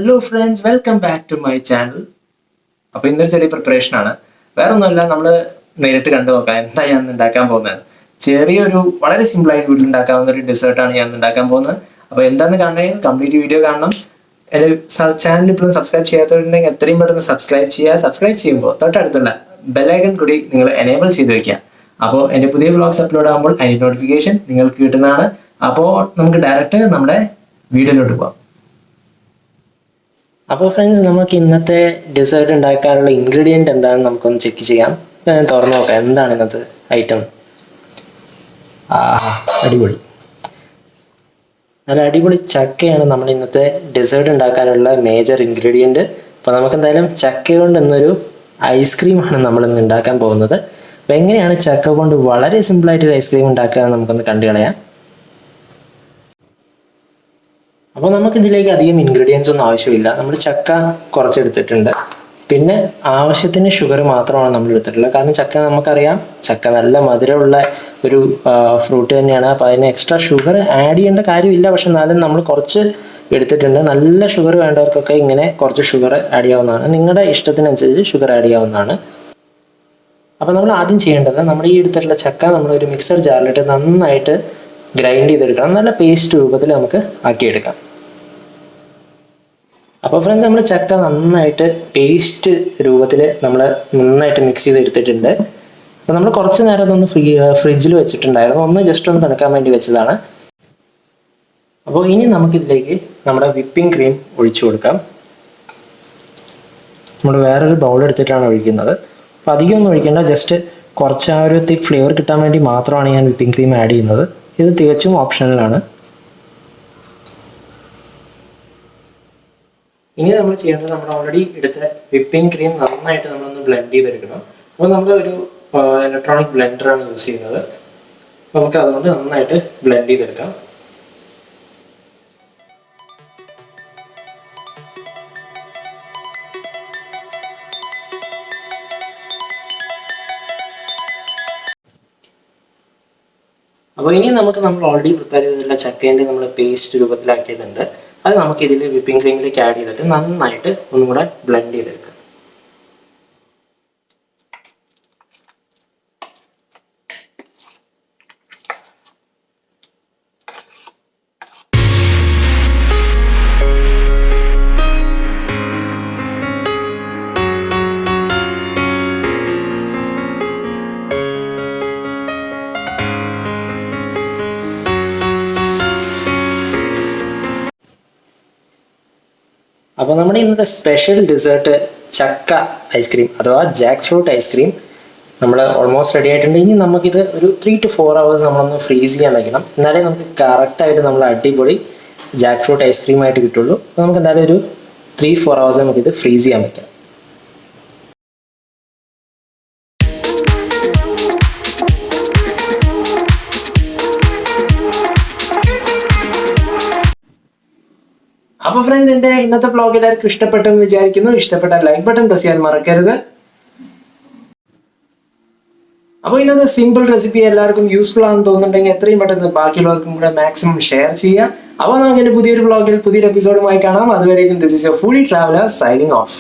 Hello friends, welcome back to my channel. അപ്പോൾ ഇന്നൊരു ചെറിയ പ്രിപ്പറേഷൻ ആണ്. വേറെ ഒന്നുമല്ല, നമ്മൾ നേരിട്ട് കണ്ടു നോക്കാം എന്താ ഞാൻ ഉണ്ടാക്കാൻ പോകുന്നത്. ചെറിയൊരു വളരെ സിമ്പിളായിട്ട് വീട്ടിലുണ്ടാക്കാവുന്ന ഒരു ഡെസേർട്ടാണ് ഞാൻ ഉണ്ടാക്കാൻ പോകുന്നത്. അപ്പോൾ എന്താണെന്ന് കാണണമെങ്കിൽ കംപ്ലീറ്റ് വീഡിയോ കാണണം. എൻ്റെ ചാനൽ ഇപ്പോഴും സബ്സ്ക്രൈബ് ചെയ്യാത്തവരുണ്ടെങ്കിൽ എത്രയും പെട്ടെന്ന് സബ്സ്ക്രൈബ് ചെയ്യുക. സബ്സ്ക്രൈബ് ചെയ്യുമ്പോൾ തൊട്ടടുത്തുള്ള ബെല്ലൈക്കൺ കൂടി നിങ്ങൾ എനേബിൾ ചെയ്ത് വയ്ക്കുക. അപ്പോൾ എൻ്റെ പുതിയ വ്ളോഗ്സ് അപ്ലോഡ് ആകുമ്പോൾ അതിൻ്റെ നോട്ടിഫിക്കേഷൻ നിങ്ങൾക്ക് കിട്ടുന്നതാണ്. അപ്പോൾ നമുക്ക് ഡയറക്റ്റ് നമ്മുടെ വീഡിയോയിലോട്ട് പോകാം. അപ്പോൾ ഫ്രണ്ട്സ്, നമുക്ക് ഇന്നത്തെ ഡെസേർട്ട് ഉണ്ടാക്കാനുള്ള ഇൻഗ്രീഡിയൻറ്റ് എന്താണെന്ന് നമുക്കൊന്ന് ചെക്ക് ചെയ്യാം. ഞാൻ തുറന്നു നോക്കാം എന്താണ് ഇന്നത്തെ ഐറ്റം. അടിപൊളി, നല്ല അടിപൊളി ചക്കയാണ് നമ്മൾ ഇന്നത്തെ ഡെസേർട്ട് ഉണ്ടാക്കാനുള്ള മേജർ ഇൻഗ്രീഡിയൻറ്റ്. അപ്പോൾ നമുക്ക് എന്തായാലും ചക്ക കൊണ്ട് ഇന്നൊരു ഐസ്ക്രീമാണ് നമ്മളിന്ന് ഉണ്ടാക്കാൻ പോകുന്നത്. അപ്പോൾ എങ്ങനെയാണ് ചക്ക കൊണ്ട് വളരെ സിമ്പിളായിട്ടൊരു ഐസ്ക്രീം ഉണ്ടാക്കുക എന്ന് നമുക്കൊന്ന് കണ്ടു കളയാം. അപ്പോൾ നമുക്കിതിലേക്ക് അധികം ഇൻഗ്രീഡിയൻസ് ഒന്നും ആവശ്യമില്ല. നമ്മൾ ചക്ക കുറച്ചെടുത്തിട്ടുണ്ട്, പിന്നെ ആവശ്യത്തിന് ഷുഗർ മാത്രമാണ് നമ്മൾ എടുത്തിട്ടുള്ളത്. കാരണം ചക്ക നമുക്കറിയാം, ചക്ക നല്ല മധുരമുള്ള ഒരു ഫ്രൂട്ട് തന്നെയാണ്. അപ്പോൾ അതിന് എക്സ്ട്രാ ഷുഗർ ആഡ് ചെയ്യേണ്ട കാര്യമില്ല. പക്ഷെ എന്നാലും നമ്മൾ കുറച്ച് എടുത്തിട്ടുണ്ട്. നല്ല ഷുഗർ വേണ്ടവർക്കൊക്കെ ഇങ്ങനെ കുറച്ച് ഷുഗർ ആഡ് ചെയ്യാവുന്നതാണ്. നിങ്ങളുടെ ഇഷ്ടത്തിനനുസരിച്ച് ഷുഗർ ആഡ് ചെയ്യാവുന്നതാണ്. അപ്പോൾ നമ്മൾ ആദ്യം ചെയ്യേണ്ടത്, നമ്മൾ ഈ എടുത്തിട്ടുള്ള ചക്ക നമ്മൾ ഒരു മിക്സർ ജാറിലിട്ട് നന്നായിട്ട് ഗ്രൈൻഡ് ചെയ്തെടുക്കണം. നല്ല പേസ്റ്റ് രൂപത്തിൽ നമുക്ക് ആക്കിയെടുക്കാം. അപ്പോൾ ഫ്രണ്ട്സ്, നമ്മൾ ചക്ക നന്നായിട്ട് പേസ്റ്റ് രൂപത്തിൽ നമ്മൾ നന്നായിട്ട് മിക്സ് ചെയ്തെടുത്തിട്ടുണ്ട്. അപ്പോൾ നമ്മൾ കുറച്ച് നേരം ഒന്ന് ഫ്രിഡ്ജിൽ വെച്ചിട്ടുണ്ടായിരുന്നു. ഒന്ന് ജസ്റ്റ് ഒന്ന് തണുക്കാൻ വേണ്ടി വെച്ചതാണ്. അപ്പോൾ ഇനി നമുക്കിതിലേക്ക് നമ്മുടെ വിപ്പിംഗ് ക്രീം ഒഴിച്ചു കൊടുക്കാം. നമ്മൾ വേറൊരു ബൗൾ എടുത്തിട്ടാണ് ഒഴിക്കുന്നത്. അപ്പോൾ അധികം ഒന്നും ഒഴിക്കേണ്ട, ജസ്റ്റ് കുറച്ച് ആ ഒരു തിക്ക് ഫ്ലേവർ കിട്ടാൻ വേണ്ടി മാത്രമാണ് ഞാൻ വിപ്പിംഗ് ക്രീം ആഡ് ചെയ്യുന്നത്. ഇത് തികച്ചും ഓപ്ഷണലാണ്. ഇനി നമ്മൾ ചെയ്യേണ്ടത്, നമ്മൾ ഓൾറെഡി എടുത്ത വിപ്പിംഗ് ക്രീം നന്നായിട്ട് നമ്മളൊന്ന് ബ്ലെൻഡ് ചെയ്തെടുക്കണം. അപ്പോൾ നമ്മൾ ഒരു ഇലക്ട്രോണിക് ബ്ലെൻഡറാണ് യൂസ് ചെയ്യുന്നത്. അപ്പോൾ നമുക്ക് അതുകൊണ്ട് നന്നായിട്ട് ബ്ലെൻഡ് ചെയ്തെടുക്കാം. അപ്പോൾ ഇനി നമ്മൾ ഓൾറെഡി പ്രിപ്പയർ ചെയ്തിട്ടുള്ള ചക്കേൻ്റെ നമ്മൾ പേസ്റ്റ് രൂപത്തിലാക്കിയതുണ്ട്. അത് നമുക്ക് ഇതിൽ വിപ്പിംഗ് ക്രീമിലേക്ക് ആഡ് ചെയ്തിട്ട് നന്നായിട്ട് ഒന്നും കൂടെ ബ്ലെൻഡ് ചെയ്തെടുക്കാം. അപ്പോൾ നമ്മുടെ ഇന്നത്തെ സ്പെഷ്യൽ ഡെസേർട്ട് ചക്ക ഐസ്ക്രീം അഥവാ ജാക്ക് ഫ്രൂട്ട് ഐസ്ക്രീം നമ്മൾ ഓൾമോസ്റ്റ് റെഡി ആയിട്ടുണ്ട്. ഇനി നമുക്കിത് ഒരു 3 to 4 hours നമ്മളൊന്ന് ഫ്രീസ് ചെയ്യാൻ വയ്ക്കണം. എന്നാലേ നമുക്ക് കറക്റ്റായിട്ട് നമ്മൾ അടിപൊളി ജാക്ക് ഫ്രൂട്ട് ഐസ്ക്രീം ആയിട്ട് കിട്ടുള്ളൂ. അപ്പോൾ നമുക്ക് എന്തായാലും ഒരു 3-4 hours നമുക്കിത് ഫ്രീസ് ചെയ്യാൻ വയ്ക്കാം. അപ്പോൾ ഫ്രണ്ട്സ്, എൻ്റെ ഇന്നത്തെ വ്ളോഗ് എല്ലാവർക്കും ഇഷ്ടപ്പെട്ടെന്ന് വിചാരിക്കുന്നു. ഇഷ്ടപ്പെട്ടാൽ ലൈക്ക് ബട്ടൺ പ്രസ് ചെയ്യാൻ മറക്കരുത്. അപ്പോൾ ഇന്നത്തെ സിമ്പിൾ റെസിപ്പി എല്ലാവർക്കും യൂസ്ഫുൾ ആണെന്ന് തോന്നുന്നുണ്ടെങ്കിൽ എത്രയും പെട്ടെന്ന് ബാക്കിയുള്ളവർക്കും കൂടെ മാക്സിമം ഷെയർ ചെയ്യുക. അപ്പോൾ നമുക്ക് എൻ്റെ പുതിയൊരു വ്ളോഗിൽ പുതിയൊരു എപ്പിസോഡുമായി കാണാം. അതുവരേക്കും this is your foodie traveller signing off.